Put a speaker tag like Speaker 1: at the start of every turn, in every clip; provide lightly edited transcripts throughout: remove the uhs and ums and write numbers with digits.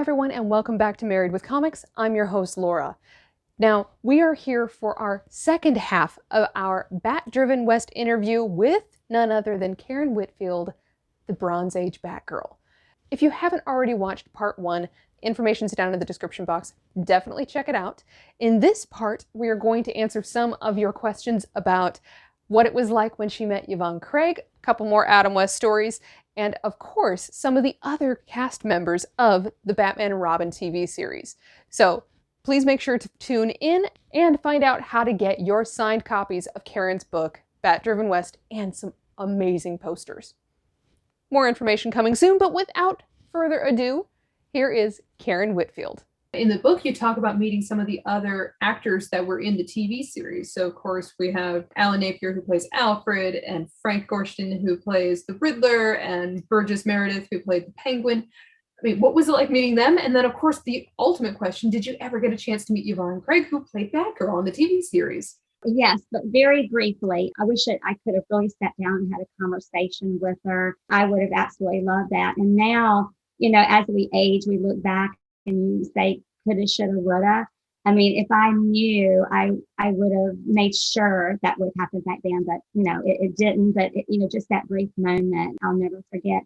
Speaker 1: everyone, and welcome back to Married with Comics. I'm your host, Laura. Now, we are here for our second half of our Batdriven West interview with none other than Karen Whitfield, the Bronze Age Batgirl. If you haven't already watched part one, information's down in the description box. Definitely check it out. In this part, we are going to answer some of your questions about what it was like when she met Yvonnecraig, a couple more Adam West stories, and of course, some of the other cast members of the Batman and Robin TV series. So please make sure to tune in and find out how to get your signed copies of Karen's book, Batdriven West, and some amazing posters. More information coming soon, but without further ado, here is Karen Whitfield.
Speaker 2: In the book, you talk about meeting some of the other actors that were in the TV series. So, of course, we have Alan Napier, who plays Alfred, and Frankgorshin, who plays the Riddler, and Burgess Meredith, who played the Penguin. I mean, what was it like meeting them? And then, of course, the ultimate question, did you ever get a chance to meet Yvonnecraig, who played Batgirl on the TV series?
Speaker 3: Yes, but very briefly. I wish that I could have really sat down and had a conversation with her. I would have absolutely loved that. And now, you know, as we age, we look back and you say, coulda, shoulda, woulda. I mean, if I knew, I would have made sure that would happen back then, but, you know, it didn't. But, just that brief moment, I'll never forget.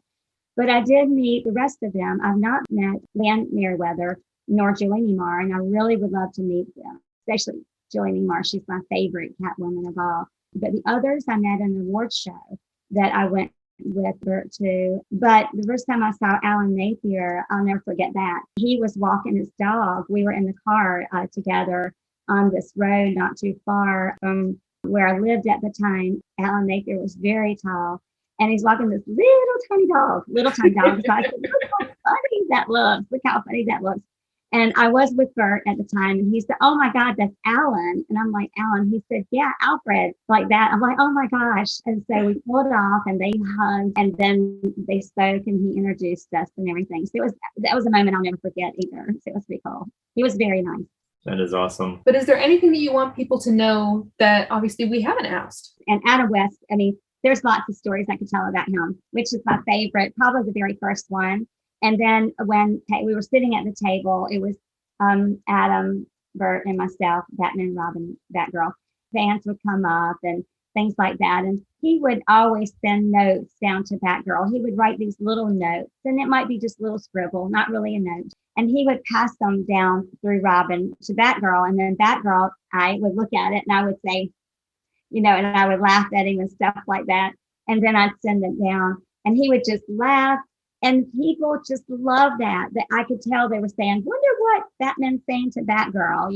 Speaker 3: But I did meet the rest of them. I've not met Leemeriwether nor julienewmar, and I really would love to meet them, especially julienewmar. She's my favorite Catwoman of all. But the others I met in the award show that I went with Burt too. But the first time I saw Alan Napier, I'll never forget that. He was walking his dog. We were in the car together on this road not too far from where I lived at the time. Alan Napier was very tall, and he's walking this little tiny dog. So I said, look how funny that looks. Look how funny that looks. And I was with Burt at the time, and he said, oh my God, that's Alan. And I'm like, Alan? He said, yeah, Alfred, like that. I'm like, oh my gosh. And so we pulled off and they hugged, and then they spoke and he introduced us and everything. So that was a moment I'll never forget either. So it was pretty cool. He was very nice.
Speaker 4: That is awesome.
Speaker 2: But is there anything that you want people to know that obviously we haven't asked?
Speaker 3: And Adam West, I mean, there's lots of stories I could tell about him, which is my favorite, probably the very first one. And then when we were sitting at the table, it was Adam, Burt, and myself, Batman, Robin, Batgirl. Fans would come up and things like that. And he would always send notes down to Batgirl. He would write these little notes, and it might be just a little scribble, not really a note. And he would pass them down through Robin to Batgirl. And then Batgirl, I would look at it and I would say, and I would laugh at him and stuff like that. And then I'd send it down, and he would just laugh. And people just loved that I could tell they were saying, wonder what Batman's saying to Batgirl,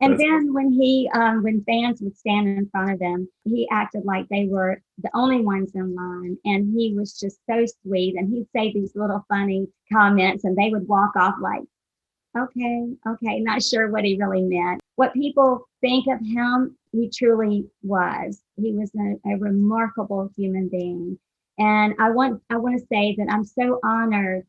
Speaker 3: And then when fans would stand in front of him, he acted like they were the only ones in line. And he was just so sweet. And he'd say these little funny comments, and they would walk off like, okay, not sure what he really meant. What people think of him, he truly was. He was a remarkable human being. And I want to say that I'm so honored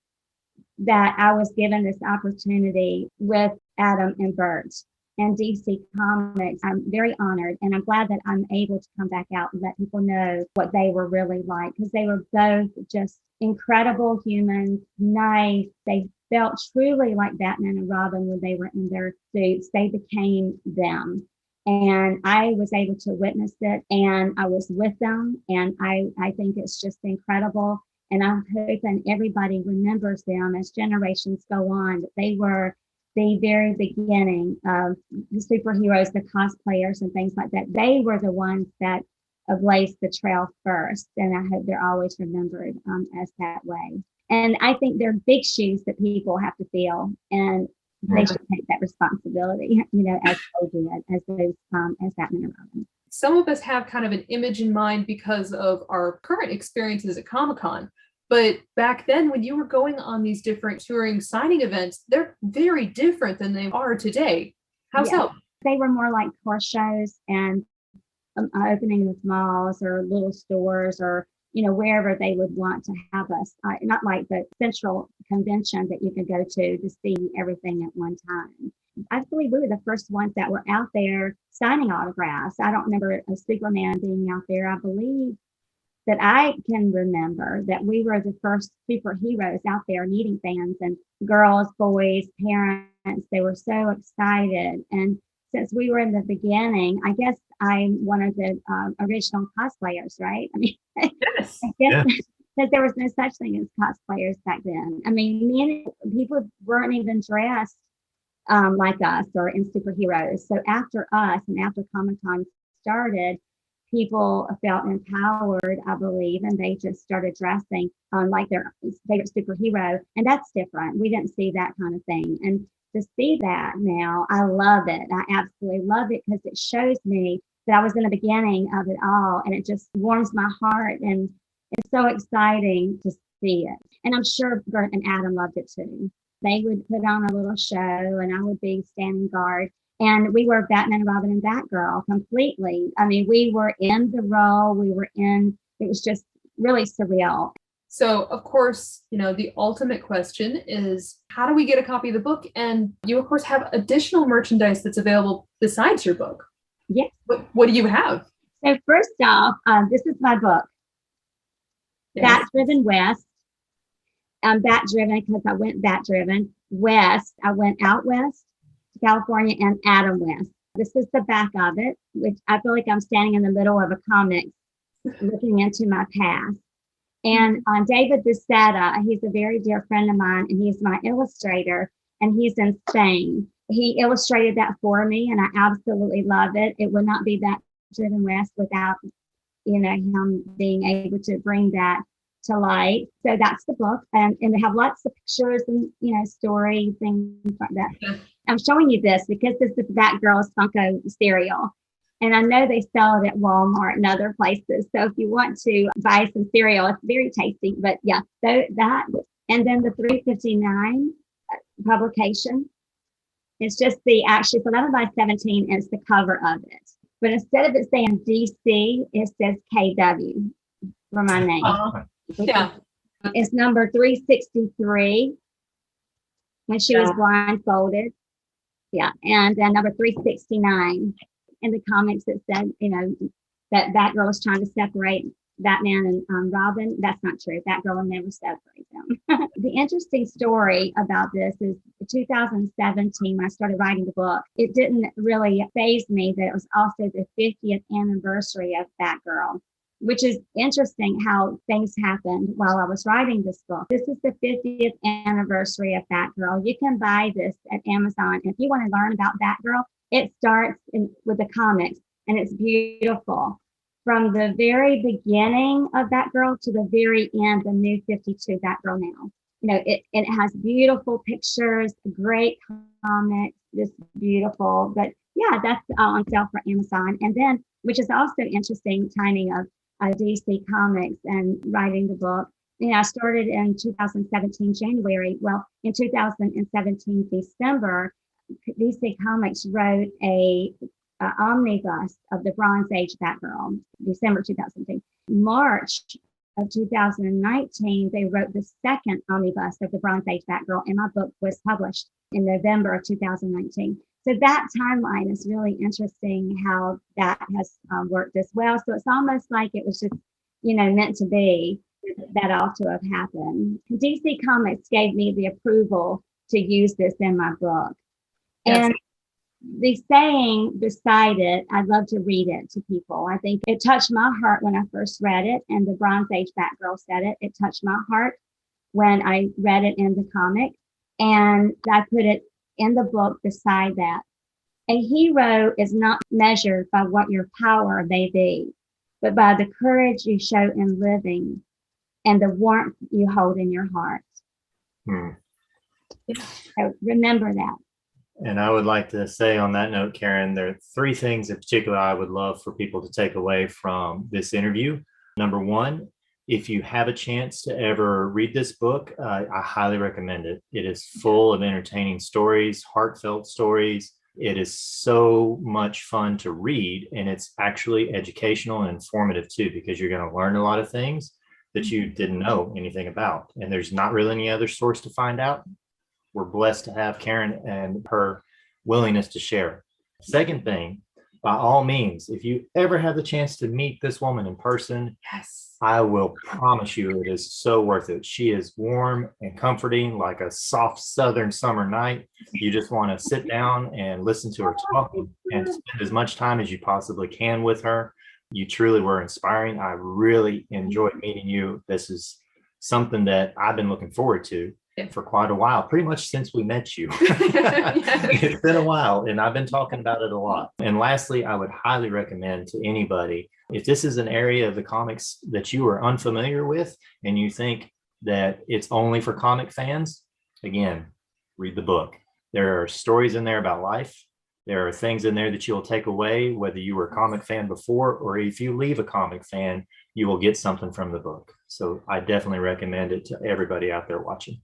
Speaker 3: that I was given this opportunity with Adam and Burt and DC Comics. I'm very honored, and I'm glad that I'm able to come back out and let people know what they were really like, because they were both just incredible humans, nice. They felt truly like Batman and Robin when they were in their suits. They became them. And I was able to witness it, and I was with them. And I think it's just incredible. And I'm hoping everybody remembers them as generations go on. They were the very beginning of the superheroes, the cosplayers and things like that. They were the ones that blazed the trail first. And I hope they're always remembered as that way. And I think they're big shoes that people have to fill. And they should take that responsibility, as they did, as Batman and Robin.
Speaker 2: Some of us have kind of an image in mind because of our current experiences at Comic-Con. But back then, when you were going on these different touring signing events, they're very different than they are today. How so?
Speaker 3: They were more like horse shows and opening of malls or little stores or wherever they would want to have us, not like the central convention that you could go to see everything at one time. I believe we were the first ones that were out there signing autographs. I don't remember a Superman being out there. I believe that I can remember that we were the first superheroes out there needing fans, and girls, boys, parents, they were so excited. And since we were in the beginning, I guess I'm one of the original cosplayers, right? I mean,
Speaker 2: Yes.
Speaker 3: I guess because there was no such thing as cosplayers back then. I mean, many people weren't even dressed like us or in superheroes. So after us and after Comic-Con started, people felt empowered, I believe, and they just started dressing like their favorite superhero. And that's different. We didn't see that kind of thing. And to see that now, I love it. I absolutely love it because it shows me that I was in the beginning of it all, and it just warms my heart. And it's so exciting to see it. And I'm sure Burt and Adam loved it too. They would put on a little show, and I would be standing guard. And we were Batman, Robin, and Batgirl completely. I mean, we were in the role. It was just really surreal.
Speaker 2: So, of course, the ultimate question is, how do we get a copy of the book? And you, of course, have additional merchandise that's available besides your book.
Speaker 3: Yes.
Speaker 2: What do you have?
Speaker 3: So first off, this is my book,
Speaker 2: Yes.
Speaker 3: Batdriven West. Batdriven because I went Batdriven West. I went out west to California and Adam West. This is the back of it, which I feel like I'm standing in the middle of a comic looking into my past. And David Busetta, he's a very dear friend of mine, and he's my illustrator, and he's in Spain. He illustrated that for me, and I absolutely love it. It would not be Batdriven West without, him being able to bring that to light. So that's the book, and they have lots of pictures and story things like that.
Speaker 2: Yeah.
Speaker 3: I'm showing you this because this is Batgirl's Funko cereal, and I know they sell it at Walmart and other places. So if you want to buy some cereal, it's very tasty. But yeah, so that, and then the 359 publication. It's just it's 11 by 17, and it's the cover of it. But instead of it saying DC, it says KW for my name.
Speaker 2: Yeah.
Speaker 3: It's number 363 when she was blindfolded. Yeah. And then number 369 in the comics, it said, that Batgirl was trying to separate Batman and Robin. That's not true. Batgirl will never separate them. The interesting story about this is 2017, when I started writing the book, it didn't really faze me that it was also the 50th anniversary of Batgirl, which is interesting how things happened while I was writing this book. This is the 50th anniversary of Batgirl. You can buy this at Amazon. If you want to learn about Batgirl, it starts with the comics, and it's beautiful. From the very beginning of Batgirl to the very end, the new 52 Batgirl now. It has beautiful pictures, great comics, just beautiful. But yeah, that's on sale for Amazon. And then, which is also interesting, timing of DC Comics and writing the book. I started in 2017 January. Well, in 2017 December, DC Comics wrote a omnibus of the Bronze Age Batgirl, December 2017. March of 2019, they wrote the second omnibus of the Bronze Age Batgirl, and my book was published in November of 2019. So that timeline is really interesting how that has worked as well. So it's almost like it was just, meant to be that ought to have happened. DC Comics gave me the approval to use this in my book.
Speaker 2: Yes.
Speaker 3: And the saying beside it, I'd love to read it to people. I think it touched my heart when I first read it, and the Bronze Age Batgirl said it. It touched my heart when I read it in the comic, and I put it in the book beside that. A hero is not measured by what your power may be, but by the courage you show in living and the warmth you hold in your heart. So remember that.
Speaker 4: And I would like to say on that note, Karen, there are three things in particular I would love for people to take away from this interview. Number one, if you have a chance to ever read this book, I highly recommend it. It is full of entertaining stories, heartfelt stories. It is so much fun to read, and it's actually educational and informative too, because you're going to learn a lot of things that you didn't know anything about. And there's not really any other source to find out. We're blessed to have Karen and her willingness to share. Second thing, by all means, if you ever have the chance to meet this woman in person,
Speaker 2: Yes.
Speaker 4: I will promise you it is so worth it. She is warm and comforting like a soft southern summer night. You just want to sit down and listen to her talk and spend as much time as you possibly can with her. You truly were inspiring. I really enjoyed meeting you. This is something that I've been looking forward to for quite a while, pretty much since we met you. It's been a while, and I've been talking about it a lot. And lastly, I would highly recommend to anybody, if this is an area of the comics that you are unfamiliar with and you think that it's only for comic fans, again, read the book. There are stories in there about life. There are things in there that you'll take away, whether you were a comic fan before or if you leave a comic fan, you will get something from the book. So I definitely recommend it to everybody out there watching.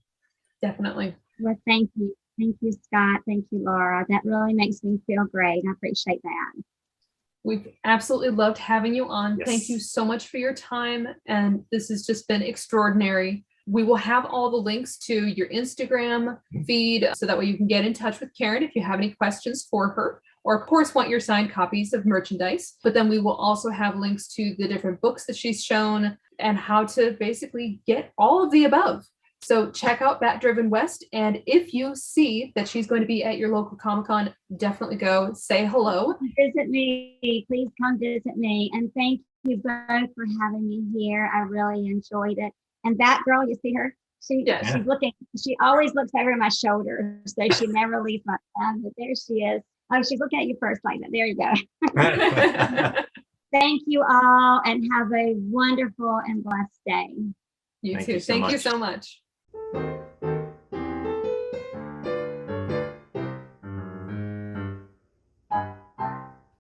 Speaker 2: Definitely.
Speaker 3: Well, thank you. Thank you, Scott. Thank you, Laura. That really makes me feel great. I appreciate that.
Speaker 2: We've absolutely loved having you on.
Speaker 4: Yes.
Speaker 2: Thank you so much for your time. And this has just been extraordinary. We will have all the links to your Instagram feed so that way you can get in touch with Karen if you have any questions for her, or of course want your signed copies of merchandise. But then we will also have links to the different books that she's shown and how to basically get all of the above. So check out Batdriven West. And if you see that she's going to be at your local Comic-Con, definitely go say hello.
Speaker 3: Visit me. Please come visit me. And thank you both for having me here. I really enjoyed it. And that girl, you see her? She's looking, she always looks over my shoulder. So she never leaves my side. But there she is. Oh, she's looking at you first like that. There you go. Thank you all and have a wonderful and blessed day.
Speaker 2: You too. Thank you so much.